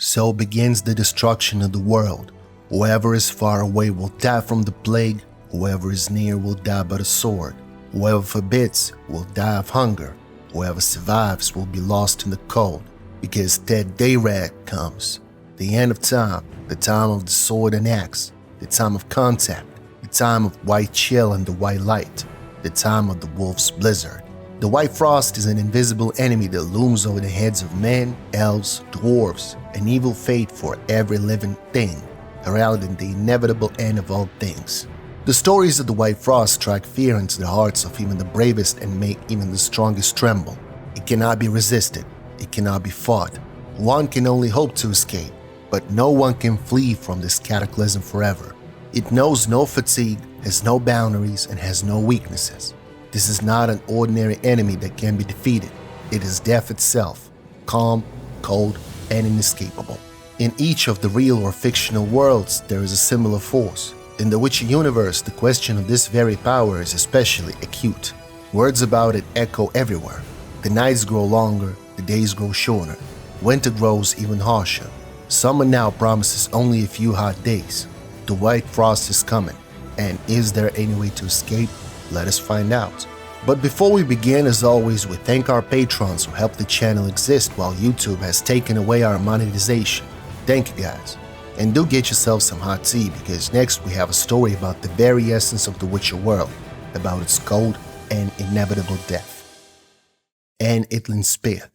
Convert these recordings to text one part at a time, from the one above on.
So begins the destruction of the world. Whoever is far away will die from the plague, whoever is near will die by the sword. Whoever forbids will die of hunger, whoever survives will be lost in the cold, because that day red comes. The end of time, the time of the sword and axe, the time of contact, the time of white chill and the white light, the time of the wolf's blizzard. The white frost is an invisible enemy that looms over the heads of men, elves, dwarves, an evil fate for every living thing, heralding the inevitable end of all things. The stories of the white frost strike fear into the hearts of even the bravest and make even the strongest tremble. It cannot be resisted, it cannot be fought. One can only hope to escape, but no one can flee from this cataclysm forever. It knows no fatigue, has no boundaries, and has no weaknesses. This is not an ordinary enemy that can be defeated. It is death itself, calm, cold, and inescapable. In each of the real or fictional worlds, there is a similar force. In the Witcher universe, the question of this very power is especially acute. Words about it echo everywhere. The nights grow longer, the days grow shorter. Winter grows even harsher. Summer now promises only a few hot days. The white frost is coming, and is there any way to escape? Let us find out. But before we begin, as always, we thank our patrons who help the channel exist while YouTube has taken away our monetization. Thank you guys. And do get yourself some hot tea, because next we have a story about the very essence of the Witcher world, about its cold and inevitable death. And Itlin's Spear.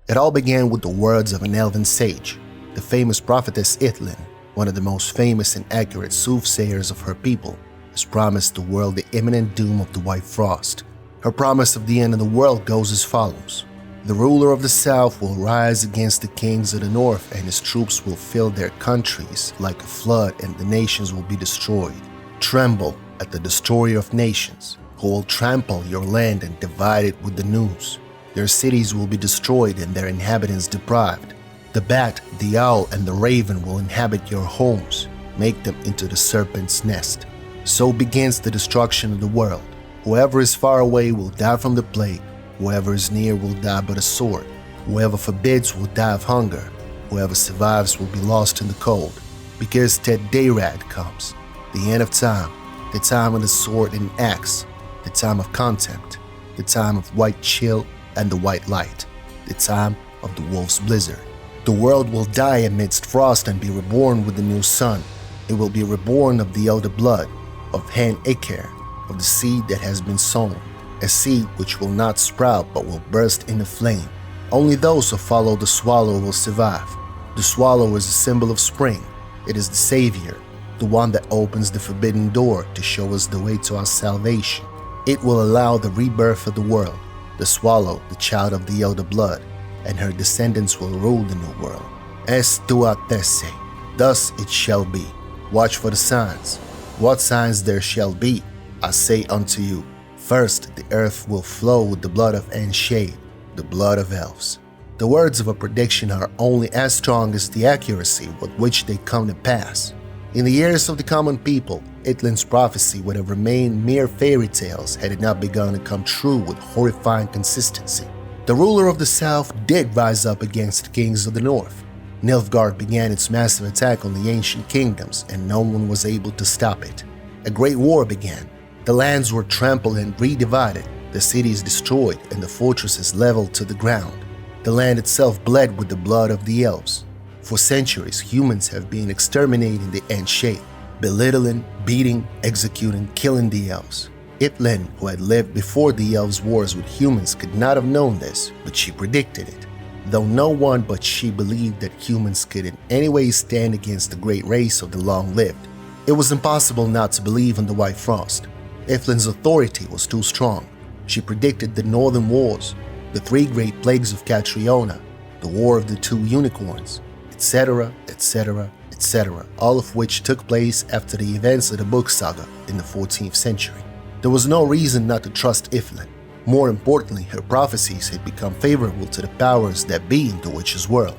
It all began with the words of an elven sage, the famous prophetess Itlin, one of the most famous and accurate soothsayers of her people, has promised the world the imminent doom of the white frost. Her promise of the end of the world goes as follows. The ruler of the south will rise against the kings of the north, and his troops will fill their countries like a flood, and the nations will be destroyed. Tremble at the destroyer of nations, who will trample your land and divide it with the noose. Their cities will be destroyed and their inhabitants deprived. The bat, the owl, and the raven will inhabit your homes, make them into the serpent's nest. So begins the destruction of the world. Whoever is far away will die from the plague. Whoever is near will die by the sword. Whoever forbids will die of hunger. Whoever survives will be lost in the cold. Because that dayrad comes, the end of time, the time of the sword and axe, the time of contempt, the time of white chill and the white light, the time of the wolf's blizzard. The world will die amidst frost and be reborn with the new sun. It will be reborn of the elder blood, of Hen Iker, of the seed that has been sown, a seed which will not sprout but will burst into flame. Only those who follow the swallow will survive. The swallow is a symbol of spring. It is the savior, the one that opens the forbidden door to show us the way to our salvation. It will allow the rebirth of the world. The swallow, the child of the elder blood, and her descendants will rule the new world. Es tuat tesse, thus it shall be. Watch for the signs. What signs there shall be? I say unto you, first the earth will flow with the blood of Enshade, the blood of elves. The words of a prediction are only as strong as the accuracy with which they come to pass. In the ears of the common people, Itlin's prophecy would have remained mere fairy tales had it not begun to come true with horrifying consistency. The ruler of the south did rise up against the kings of the north. Nilfgaard began its massive attack on the ancient kingdoms, and no one was able to stop it. A great war began. The lands were trampled and redivided, the cities destroyed, and the fortresses leveled to the ground. The land itself bled with the blood of the elves. For centuries, humans have been exterminating the Enshade, belittling, beating, executing, killing the elves. Itlin, who had lived before the elves' wars with humans, could not have known this, but she predicted it. Though no one but she believed that humans could in any way stand against the great race of the long-lived, it was impossible not to believe in the White Frost. Iflin's authority was too strong. She predicted the Northern Wars, the three great plagues of Catriona, the War of the Two Unicorns, etc., etc., etc., all of which took place after the events of the Book Saga in the 14th century. There was no reason not to trust Iflin. More importantly, her prophecies had become favorable to the powers that be in the Witcher's world.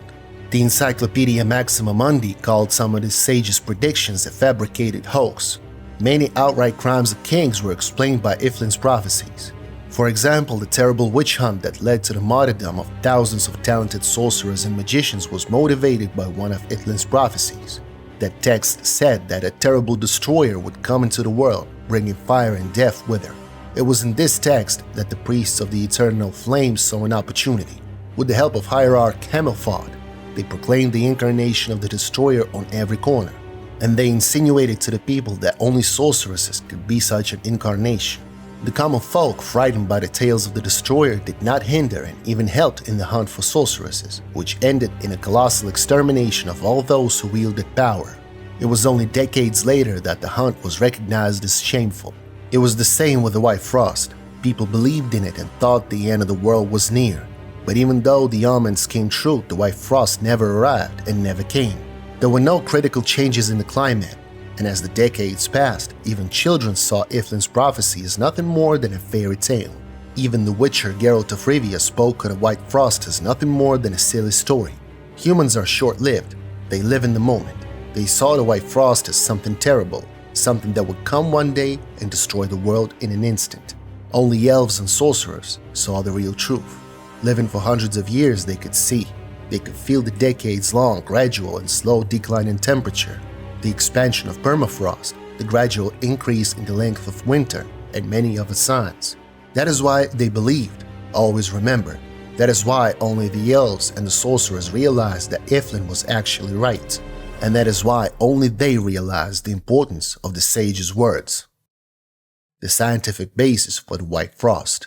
The Encyclopedia Maxima Mundi called some of the sage's predictions a fabricated hoax. Many outright crimes of kings were explained by Iflin's prophecies. For example, the terrible witch hunt that led to the martyrdom of thousands of talented sorcerers and magicians was motivated by one of Ithlin's prophecies. That text said that a terrible destroyer would come into the world, bringing fire and death with her. It was in this text that the priests of the Eternal Flame saw an opportunity. With the help of Hierarch Camelford, they proclaimed the incarnation of the destroyer on every corner, and they insinuated to the people that only sorceresses could be such an incarnation. The common folk, frightened by the tales of the destroyer, did not hinder and even helped in the hunt for sorceresses, which ended in a colossal extermination of all those who wielded power. It was only decades later that the hunt was recognized as shameful. It was the same with the White Frost. People believed in it and thought the end of the world was near. But even though the omens came true, the White Frost never arrived and never came. There were no critical changes in the climate, and as the decades passed, even children saw Ithlin's prophecy as nothing more than a fairy tale. Even the witcher Geralt of Rivia spoke of the White Frost as nothing more than a silly story. Humans are short-lived. They live in the moment. They saw the White Frost as something terrible, something that would come one day and destroy the world in an instant. Only elves and sorcerers saw the real truth. Living for hundreds of years, they could see. They could feel the decades-long, gradual and slow decline in temperature, the expansion of permafrost, the gradual increase in the length of winter, and many other signs. That is why they believed, always remembered. That is why only the elves and the sorcerers realized that Ithlin was actually right. And that is why only they realized the importance of the sage's words. The scientific basis for the White Frost.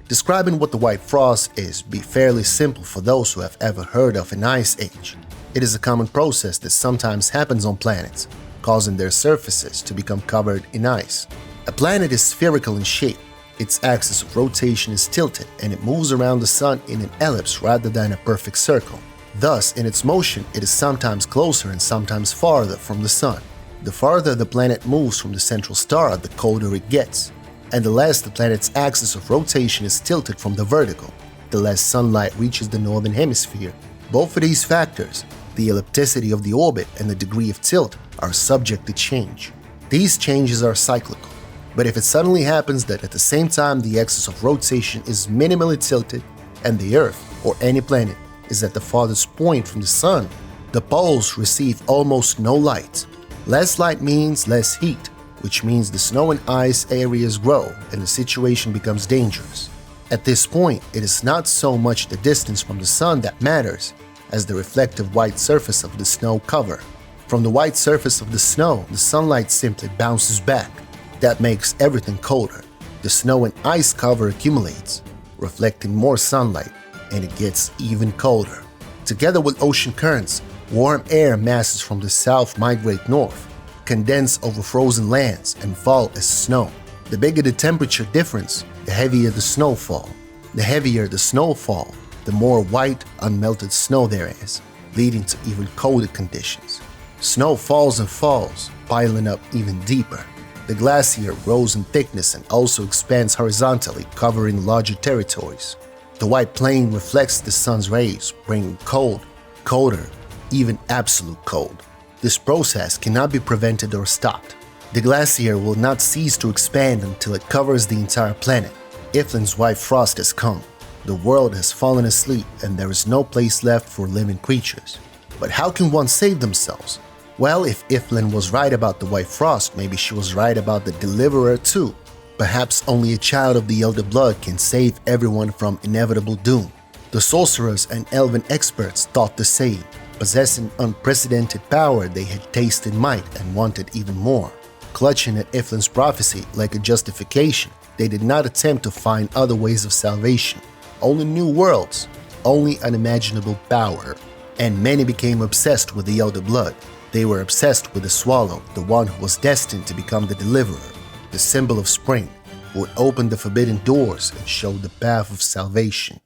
Describing what the White Frost is be fairly simple for those who have ever heard of an ice age. It is a common process that sometimes happens on planets, causing their surfaces to become covered in ice. A planet is spherical in shape. Its axis of rotation is tilted and it moves around the sun in an ellipse rather than a perfect circle. Thus, in its motion, it is sometimes closer and sometimes farther from the sun. The farther the planet moves from the central star, the colder it gets. And the less the planet's axis of rotation is tilted from the vertical, the less sunlight reaches the northern hemisphere. Both of these factors, the ellipticity of the orbit and the degree of tilt, are subject to change. These changes are cyclical. But if it suddenly happens that at the same time the axis of rotation is minimally tilted and the Earth, or any planet, is at the farthest point from the sun, the poles receive almost no light. Less light means less heat, which means the snow and ice areas grow and the situation becomes dangerous. At this point, it is not so much the distance from the sun that matters as the reflective white surface of the snow cover. From the white surface of the snow, the sunlight simply bounces back. That makes everything colder. The snow and ice cover accumulates, reflecting more sunlight, and it gets even colder. Together with ocean currents, warm air masses from the south migrate north, condense over frozen lands, and fall as snow. The bigger the temperature difference, the heavier the snowfall. The heavier the snowfall, the more white, unmelted snow there is, leading to even colder conditions. Snow falls and falls, piling up even deeper. The glacier grows in thickness and also expands horizontally, covering larger territories. The white plain reflects the sun's rays, bringing cold, colder, even absolute cold. This process cannot be prevented or stopped. The glacier will not cease to expand until it covers the entire planet. Ithlin's White Frost has come. The world has fallen asleep and there is no place left for living creatures. But how can one save themselves? Well, if Ithlin was right about the White Frost, maybe she was right about the Deliverer too. Perhaps only a child of the Elder Blood can save everyone from inevitable doom. The sorcerers and elven experts thought the same. Possessing unprecedented power, they had tasted might and wanted even more. Clutching at Ithlin's prophecy like a justification, they did not attempt to find other ways of salvation. Only new worlds, only unimaginable power. And many became obsessed with the Elder Blood. They were obsessed with the Swallow, the one who was destined to become the Deliverer, the symbol of spring, who would open the forbidden doors and show the path of salvation.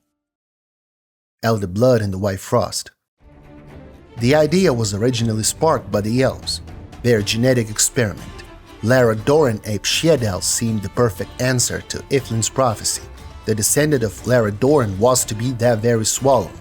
Elder Blood and the White Frost. The idea was originally sparked by the Elves, their genetic experiment. Lara Doran Ape Shedal seemed the perfect answer to Ithlin's prophecy. The descendant of Lara Doran was to be that very swallow.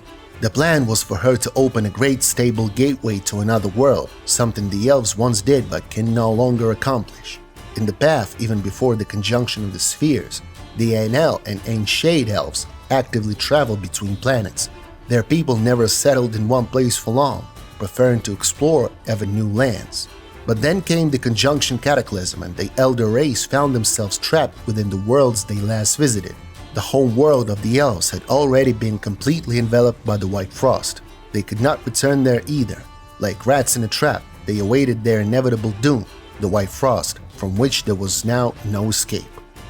The plan was for her to open a great stable gateway to another world, something the Elves once did but can no longer accomplish. In the path, even before the conjunction of the spheres, The Ainel and Ainshade elves actively travel between planets. Their people never settled in one place for long, preferring to explore ever new lands. But then came the conjunction Cataclysm, and the Elder race found themselves trapped within the worlds they last visited. The home world of the Elves had already been completely enveloped by the White Frost. They could not return there either. Like rats in a trap, they awaited their inevitable doom, the White Frost, from which there was now no escape.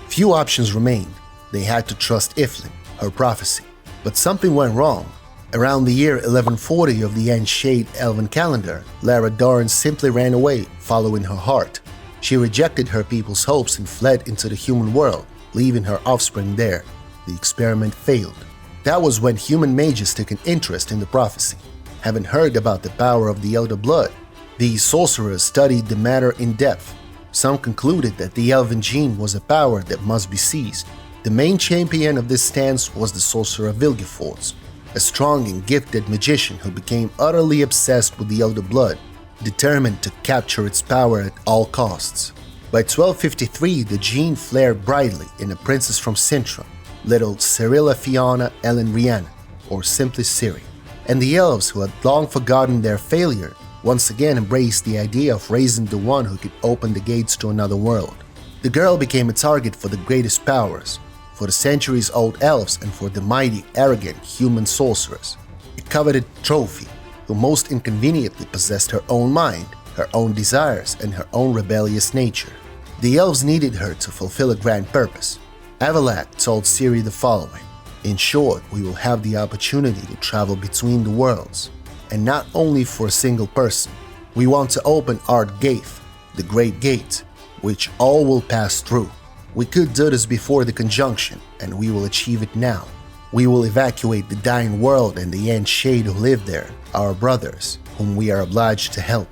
Few options remained. They had to trust Iflin, her prophecy. But something went wrong. Around the year 1140 of the Ainshade Elven calendar, Lara Dorren simply ran away, following her heart. She rejected her people's hopes and fled into the human world, leaving her offspring there. The experiment failed. That was when human mages took an interest in the prophecy. Having heard about the power of the Elder Blood, these sorcerers studied the matter in depth. Some concluded that the Elven gene was a power that must be seized. The main champion of this stance was the sorcerer Vilgefortz, a strong and gifted magician who became utterly obsessed with the Elder Blood, determined to capture its power at all costs. By 1253, the gene flared brightly in a princess from Sintra, little Cirilla Fiona Ellen Rihanna, or simply Ciri. And the elves, who had long forgotten their failure, once again embraced the idea of raising the one who could open the gates to another world. The girl became a target for the greatest powers, for the centuries-old elves and for the mighty, arrogant human sorcerers. A coveted trophy, who most inconveniently possessed her own mind, her own desires, and her own rebellious nature. The elves needed her to fulfill a grand purpose. Avallac'h told Ciri the following: "In short, we will have the opportunity to travel between the worlds, and not only for a single person. We want to open Ardgaith, the Great Gate, which all will pass through. We could do this before the conjunction, and we will achieve it now. We will evacuate the dying world and the Ainshade who live there, our brothers, whom we are obliged to help.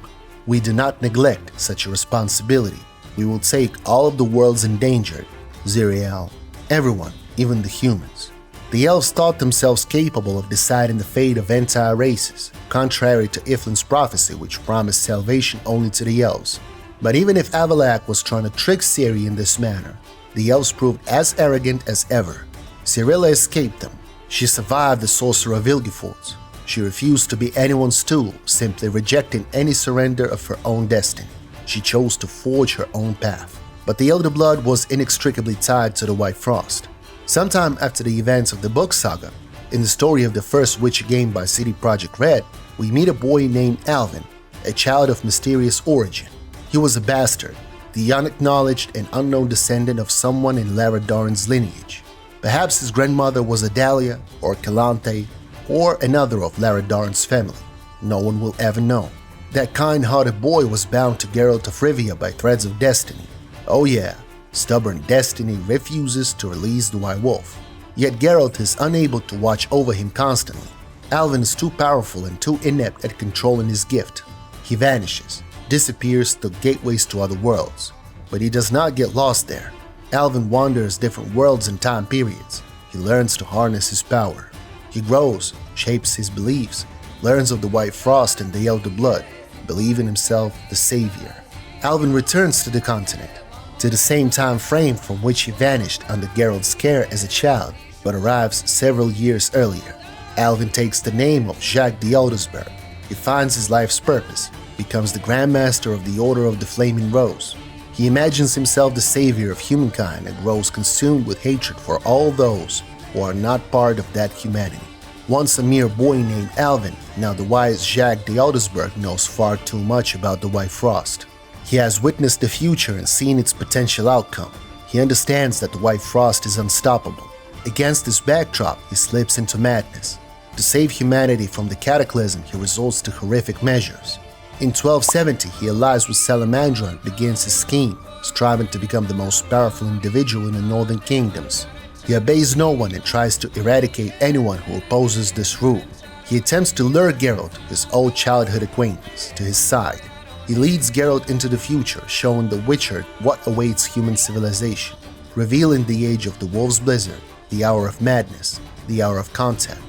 We do not neglect such a responsibility. We will take all of the worlds endangered, Ziriel, everyone, even the humans." The elves thought themselves capable of deciding the fate of entire races, contrary to Iflin's prophecy, which promised salvation only to the elves. But even if Avallac'h was trying to trick Ciri in this manner, the elves proved as arrogant as ever. Cirilla escaped them. She survived the sorcerer Vilgefortz. She refused to be anyone's tool, simply rejecting any surrender of her own destiny. She chose to forge her own path. But the Elder Blood was inextricably tied to the White Frost. Sometime after the events of the book saga, in the story of the first Witcher game by CD Projekt Red, we meet a boy named Alvin, a child of mysterious origin. He was a bastard, the unacknowledged and unknown descendant of someone in Lara Dorren's lineage. Perhaps his grandmother was Adalia, or Calanthe, or another of Lara Dorren's family. No one will ever know. That kind-hearted boy was bound to Geralt of Rivia by threads of destiny. Oh yeah, stubborn destiny refuses to release the White Wolf. Yet Geralt is unable to watch over him constantly. Alvin is too powerful and too inept at controlling his gift. He vanishes, disappears through gateways to other worlds. But he does not get lost there. Alvin wanders different worlds and time periods. He learns to harness his power. He grows, shapes his beliefs, learns of the White Frost and the Elder Blood, believing himself the savior. Alvin returns to the continent, to the same time frame from which he vanished under Geralt's care as a child, but arrives several years earlier. Alvin takes the name of Jacques de Aldersberg. He finds his life's purpose, becomes the Grand Master of the Order of the Flaming Rose. He imagines himself the savior of humankind and grows consumed with hatred for all those who are not part of that humanity. Once a mere boy named Alvin, now the wise Jacques de Aldersberg knows far too much about the White Frost. He has witnessed the future and seen its potential outcome. He understands that the White Frost is unstoppable. Against this backdrop, he slips into madness. To save humanity from the Cataclysm, he resorts to horrific measures. In 1270, he allies with Salamandra and begins his scheme, striving to become the most powerful individual in the Northern Kingdoms. He obeys no one and tries to eradicate anyone who opposes this rule. He attempts to lure Geralt, his old childhood acquaintance, to his side. He leads Geralt into the future, showing the Witcher what awaits human civilization, revealing the age of the Wolf's Blizzard, the hour of madness, the hour of contact,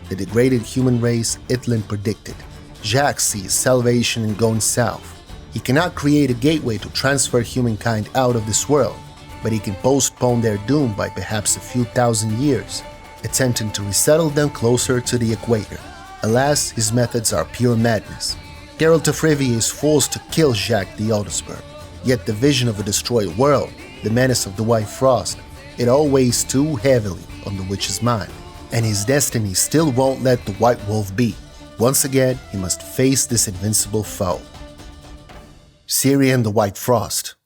the degraded human race Itlin predicted. Jacques sees salvation in going south. He cannot create a gateway to transfer humankind out of this world. but he can postpone their doom by perhaps a few thousand years, attempting to resettle them closer to the equator. Alas, his methods are pure madness. Geralt of Rivia is forced to kill Jacques the Oldesberg, yet the vision of a destroyed world, the menace of the White Frost, it all weighs too heavily on the witch's mind, and his destiny still won't let the White Wolf be. Once again, he must face this invincible foe. Ciri and the White Frost.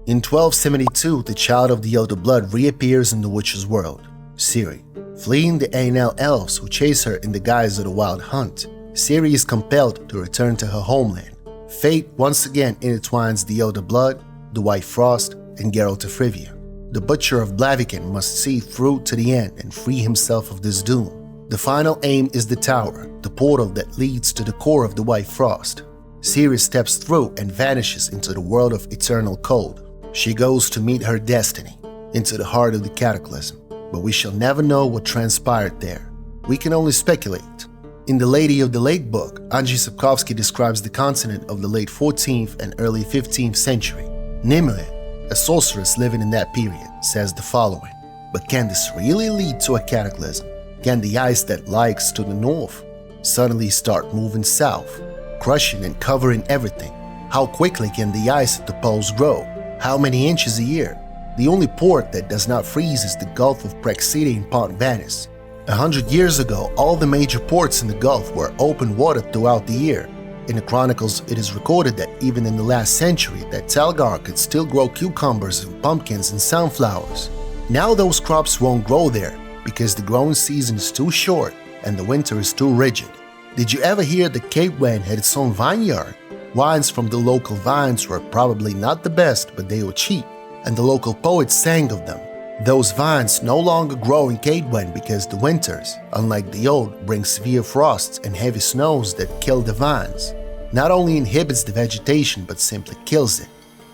In 1272, the child of the Elder Blood reappears in the witch's world, Ciri. Fleeing the Ainel Elves who chase her in the guise of the Wild Hunt, Ciri is compelled to return to her homeland. Fate once again intertwines the Elder Blood, the White Frost, and Geralt of Rivia. The Butcher of Blaviken must see through to the end and free himself of this doom. The final aim is the Tower, the portal that leads to the core of the White Frost. Ciri steps through and vanishes into the world of eternal cold. She goes to meet her destiny, into the heart of the Cataclysm, but we shall never know what transpired there. We can only speculate. In the Lady of the Lake book, Andrzej Sapkowski describes the continent of the late 14th and early 15th century. Nimue, a sorceress living in that period, says the following: "But can this really lead to a cataclysm? Can the ice that lies to the north suddenly start moving south, crushing and covering everything? How quickly can the ice at the poles grow? How many inches a year? The only port that does not freeze is the Gulf of Praxedia in Pont Venice. 100 years ago, all the major ports in the Gulf were open water throughout the year. In the chronicles, it is recorded that even in the last century, that Talgar could still grow cucumbers and pumpkins and sunflowers. Now those crops won't grow there because the growing season is too short and the winter is too rigid. Did you ever hear that Cape Wen had its own vineyard? Wines from the local vines were probably not the best, but they were cheap, and the local poets sang of them. Those vines no longer grow in Cape Wen because the winters, unlike the old, bring severe frosts and heavy snows that kill the vines. Not only inhibits the vegetation but simply kills it,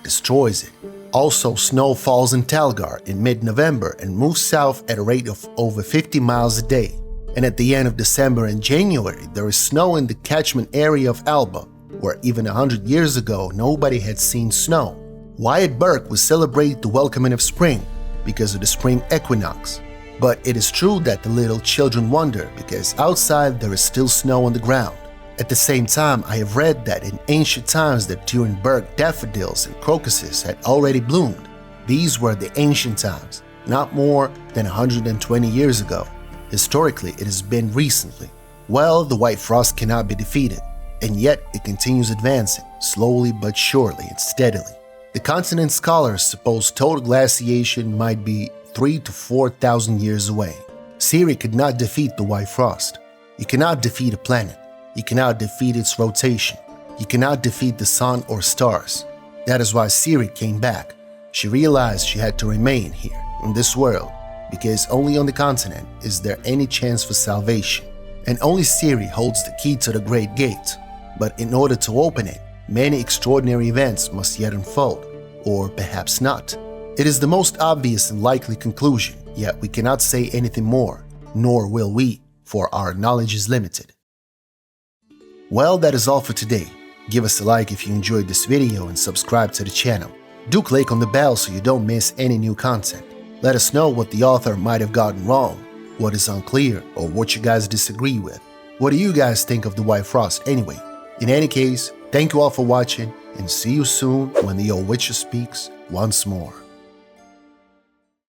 destroys it. Also, snow falls in Talgar in mid-November and moves south at a rate of over 50 miles a day. And at the end of December and January, there is snow in the catchment area of Alba, where even 100 years ago nobody had seen snow. Wyatt Burke would celebrate the welcoming of spring because of the spring equinox. But it is true that the little children wonder because outside there is still snow on the ground. At the same time, I have read that in ancient times that during Burke daffodils and crocuses had already bloomed. These were the ancient times, not more than 120 years ago. Historically, it has been recently. Well, the White Frost cannot be defeated, and yet it continues advancing, slowly but surely and steadily. The continent scholars suppose total glaciation might be 3,000 to 4,000 years away. Ciri could not defeat the White Frost. You cannot defeat a planet. You cannot defeat its rotation. You cannot defeat the sun or stars. That is why Ciri came back. She realized she had to remain here, in this world, because only on the continent is there any chance for salvation. And only Ciri holds the key to the Great Gate. But in order to open it, many extraordinary events must yet unfold, or perhaps not. It is the most obvious and likely conclusion, yet we cannot say anything more, nor will we, for our knowledge is limited. Well, that is all for today. Give us a like if you enjoyed this video and subscribe to the channel. Do click on the bell so you don't miss any new content. Let us know what the author might have gotten wrong, what is unclear, or what you guys disagree with. What do you guys think of the White Frost anyway? In any case, thank you all for watching, and see you soon when the old witcher speaks once more.